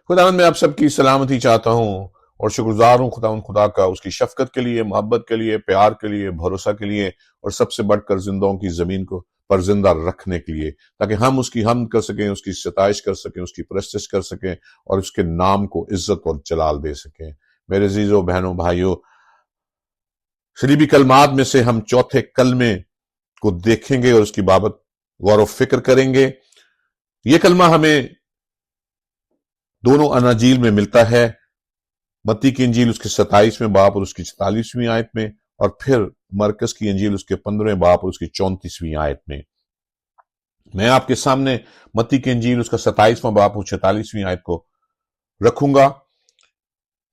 खुदावंद मैं आप सबकी सलामती चाहता हूँ और शुक्रगुजार हूँ खुदावंद खुदा का, उसकी शफकत के लिए, मोहब्बत के लिए, प्यार के लिए, भरोसा के लिए, और सबसे बढ़कर जिंदों की जमीन को पर जिंदा रखने के लिए, ताकि हम उसकी हमद कर सकें, उसकी सताइश कर सकें, उसकी परस्तिश कर सकें और उसके नाम को इज्जत और जलाल दे सकें। मेरे अजीजों, बहनों, भाइयों, सलीबी कलमात में से हम चौथे कलमे को देखेंगे और उसकी बाबत गौर व फिक्र करेंगे। ये कलमा हमें दोनों अनाजील में मिलता है, मत्ती की इंजील उसके 27वें बाब और उसकी 44वीं आयत में, और फिर मरकस की इंजील उसके 15वें बाब और उसकी 34वीं आयत में। मैं आपके सामने मत्ती की इंजील उसका 27वां बाब और 46वीं आयत को रखूंगा,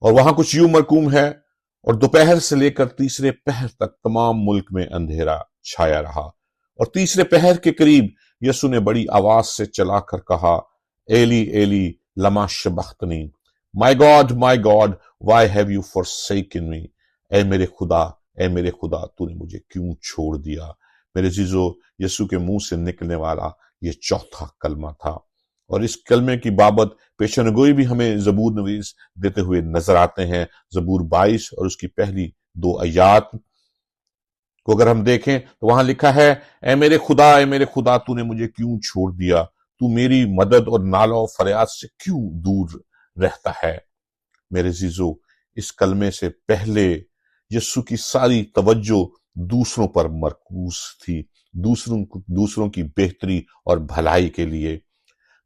और वहां कुछ यूं मरकूम है, और दोपहर से लेकर तीसरे पहर तक तमाम मुल्क में अंधेरा छाया रहा, और तीसरे पहर के करीब यीशु ने बड़ी आवाज से चलाकर कहा, एली एली लमा शबख्तनी, my God why have you forsaken me, ए मेरे खुदा तूने मुझे क्यों छोड़ दिया। मेरे जीजो, यीशु के मुंह से निकलने वाला ये चौथा कलमा था, और इस कलमे की बाबत पेशनगोई भी हमें जबूर नवीस देते हुए नजर आते हैं। जबूर 22 और उसकी पहली 2 आयात को अगर हम देखें तो वहां लिखा है, ए मेरे खुदा तूने मुझे क्यों छोड़ दिया, तू मेरी मदद और नाला और फरियाद से क्यों दूर रहता है। मेरे जीजो, इस कलमे से पहले यीशु की सारी तवज्जो दूसरों पर मरकूज थी, दूसरों की बेहतरी और भलाई के लिए,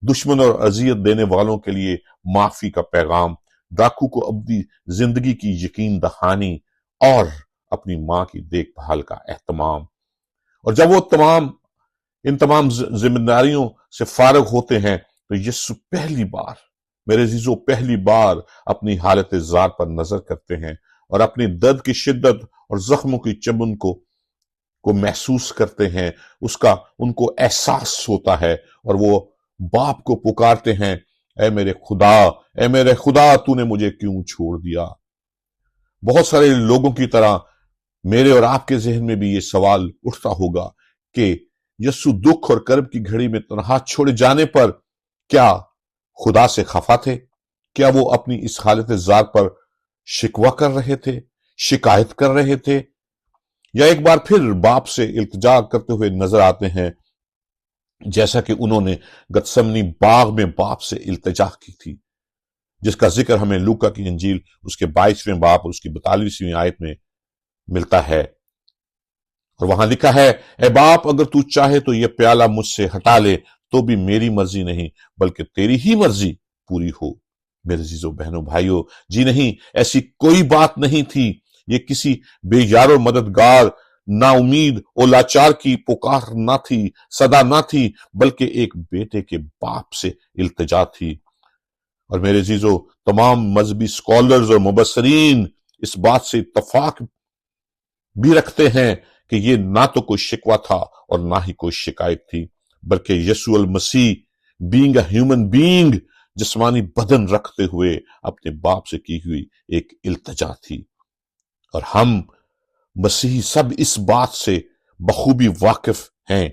दुश्मन और अजियत देने वालों के लिए माफी का पैगाम, डाकू को अपनी जिंदगी की यकीन दहानी और अपनी मां की देखभाल का एहतमाम। और जब वो इन तमाम जिम्मेदारियों से फारग होते हैं तो यीशु पहली बार, मेरे अजीजों, पहली बार अपनी हालत ज़ात पर नजर करते हैं और अपनी दर्द की शिद्दत और जख्मों की चमन को महसूस करते हैं। उसका उनको एहसास होता है और वो बाप को पुकारते हैं, ए मेरे खुदा तूने मुझे क्यों छोड़ दिया। बहुत सारे लोगों की तरह मेरे और आपके जहन में भी ये सवाल उठता होगा कि यीशु दुख और कर्ब की घड़ी में तन्हा छोड़े जाने पर क्या खुदा से खफा थे? क्या वो अपनी इस हालत ज़ात पर शिकवा कर रहे थे, शिकायत कर रहे थे, या एक बार फिर बाप से इल्तिजा करते हुए नजर आते हैं, जैसा कि उन्होंने गतसमनी बाग में बाप से इल्तिजा की थी, जिसका जिक्र हमें लूका की इंजील उसके 22वें बाब और उसकी 42वीं आयत में मिलता है। और वहां लिखा है, ए बाप, अगर तू चाहे तो यह प्याला मुझसे हटा ले, तो भी मेरी मर्जी नहीं बल्कि तेरी ही मर्जी पूरी हो। मेरे अजीजों, बहनों, भाइयों, जी नहीं, ऐसी कोई बात नहीं थी। ये किसी बेयारो मददगार, नाउमीद और लाचार की पुकार ना थी, सदा ना थी, बल्कि एक बेटे के बाप से इल्तिजा थी। और मेरे अजीजों, तमाम मजहबी स्कॉलर्स और मुबस्सरीन इस बात से इत्तफाक भी रखते हैं कि ये ना तो कोई शिकवा था और ना ही कोई शिकायत थी, बल्कि यीशु अल मसीह बीइंग अ ह्यूमन बीइंग, जिस्मानी बदन रखते हुए अपने बाप से की हुई एक इल्तिजा थी। और हम मसीही सब इस बात से बखूबी वाकिफ हैं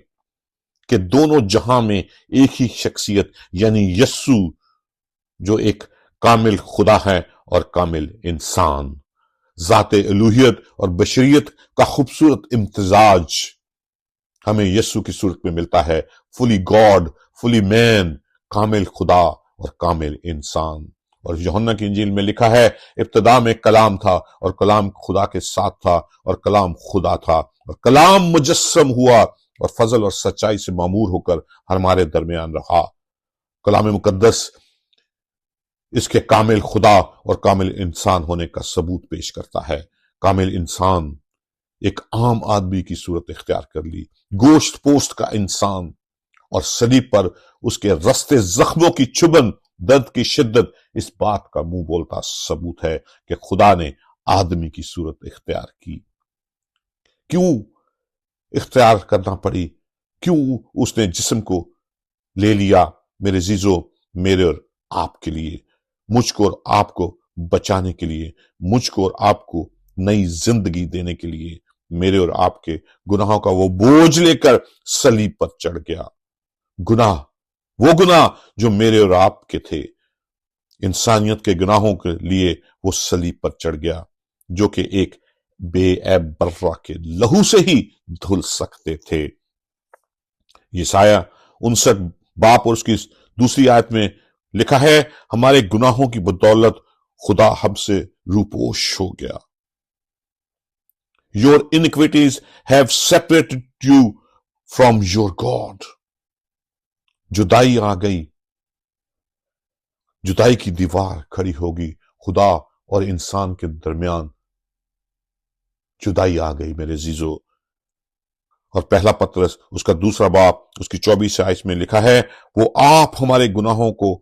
कि दोनों जहां में एक ही शख्सियत यानी यीशु, जो एक कामिल खुदा है और कामिल इंसान, जाते अलूहियत और बशरियत का खूबसूरत इम्तिजाज हमें यीशु की सूरत में मिलता है। फुली गॉड, फुली मैन, कामिल खुदा और कामिल इंसान। और यूहन्ना की इंजील में लिखा है, इब्तिदा में कलाम था और कलाम खुदा के साथ था और कलाम खुदा था, और कलाम मुजस्सम हुआ और फजल और सच्चाई से मामूर होकर हमारे दरमियान रहा। कलाम मुकद्दस इसके कामिल खुदा और कामिल इंसान होने का सबूत पेश करता है। कामिल इंसान एक आम आदमी की सूरत इख्तियार कर ली, गोश्त पोस्ट का इंसान, और सलीब पर उसके रस्ते जख्मों की चुभन, दर्द की शिद्दत इस बात का मुंह बोलता सबूत है कि खुदा ने आदमी की सूरत इख्तियार की। क्यों इख्तियार करना पड़ी? क्यों उसने जिस्म को ले लिया? मेरे जीजो, मेरे और आपके लिए, मुझको और आपको बचाने के लिए, मुझको और आपको नई जिंदगी देने के लिए, मेरे और आपके गुनाहों का वो बोझ लेकर सलीब पर चढ़ गया। वो गुनाह जो मेरे और आपके थे, इंसानियत के गुनाहों के लिए वो सलीब पर चढ़ गया, जो कि एक बेऐब बर्रा के लहू से ही धुल सकते थे। यशाया 59 बाप और उसकी दूसरी आयत में लिखा है, हमारे गुनाहों की बदौलत खुदा हमसे रूपोश हो गया। Your iniquities have separated you from your God. जुदाई आ गई, जुदाई की दीवार खड़ी होगी, खुदा और इंसान के दरमियान जुदाई आ गई मेरे जीजो। और पहला पत्रस उसका दूसरा बाप उसकी 24 आयत में लिखा है, वो आप हमारे गुनाहों को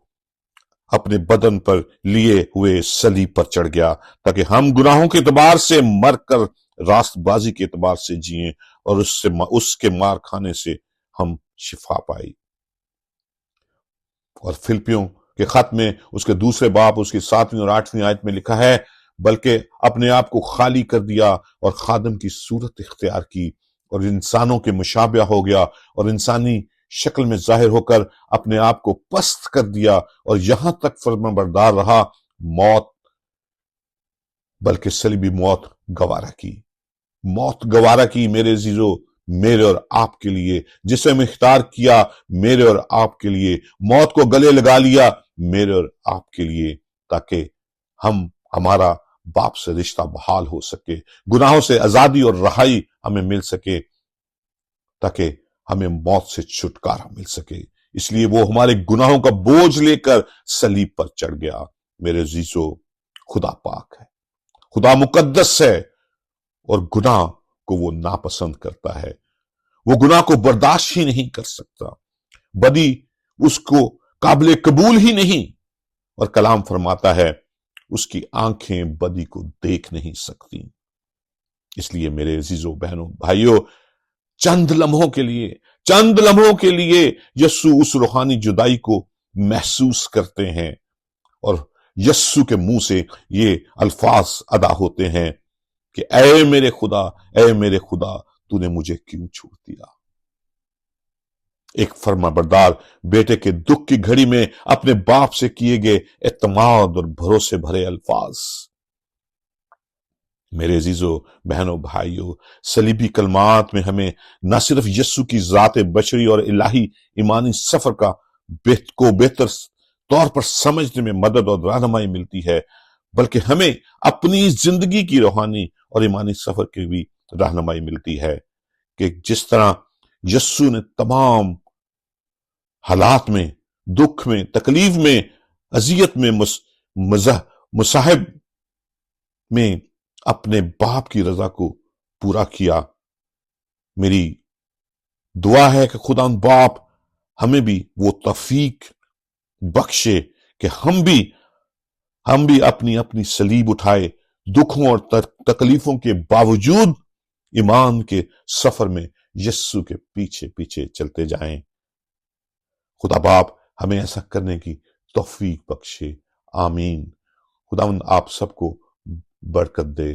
अपने बदन पर लिए हुए सलीब पर चढ़ गया, ताकि हम गुनाहों के एतबार से मरकर रास्तबाजी के एतबार से जिए और उसके मार खाने से हम शिफा पाई। और फिलिपियों के खत में उसके दूसरे बाप उसकी 7वीं और 8वीं आयत में लिखा है, बल्कि अपने आप को खाली कर दिया और खादम की सूरत इख्तियार की और इंसानों के मुशाबिया हो गया और इंसानी शक्ल में जाहिर होकर अपने आप को पस्त कर दिया और यहां तक फर्माबरदार रहा, मौत बल्कि सलीबी मौत गवारा की। मौत गवारा की मेरे जीजो, मेरे और आपके लिए, जिसे हम इख्तियार किया मेरे और आपके लिए, मौत को गले लगा लिया मेरे और आपके लिए, ताकि हमारा बाप से रिश्ता बहाल हो सके, गुनाहों से आजादी और रहाई हमें मिल सके, ताकि हमें मौत से छुटकारा मिल सके। इसलिए वो हमारे गुनाहों का बोझ लेकर सलीब पर चढ़ गया। मेरे जीजो, खुदा पाक है, खुदा मुकद्दस है और गुनाह को वो नापसंद करता है, वो गुनाह को बर्दाश्त ही नहीं कर सकता, बदी उसको काबिल कबूल ही नहीं। और कलाम फरमाता है, उसकी आंखें बदी को देख नहीं सकती। इसलिए मेरे अजीजों, बहनों, भाइयों, चंद लम्हों के लिए यस्सु उस रूहानी जुदाई को महसूस करते हैं और यस्सु के मुंह से ये अल्फाज अदा होते हैं कि ऐ मेरे खुदा, तूने मुझे क्यों छोड़ दिया। एक फर्माबरदार बेटे के दुख की घड़ी में अपने बाप से किए गए एतमाद और भरोसे भरे अल्फाज। मेरे अजीजों, बहनों, भाइयों, सलीबी कलमात में हमें न सिर्फ यस्सु की जात बशरी और इलाही ईमानी सफर को बेहतर तौर पर समझने में मदद और रहनुमाई मिलती है, बल्कि हमें अपनी जिंदगी की रूहानी और ईमानी सफर की भी रहनुमाई मिलती है कि जिस तरह यस्सु ने तमाम हालात में, दुख में, तकलीफ में, अजियत में, मुसाहिब में अपने बाप की रजा को पूरा किया। मेरी दुआ है कि खुदा बाप हमें भी वो तौफीक बख्शे कि हम भी अपनी अपनी सलीब उठाए, दुखों और तकलीफों के बावजूद ईमान के सफर में यस्सु के पीछे पीछे चलते जाएं। खुदा बाप हमें ऐसा करने की तौफीक बख्शे। आमीन। खुदावंद आप सबको बरकत दे।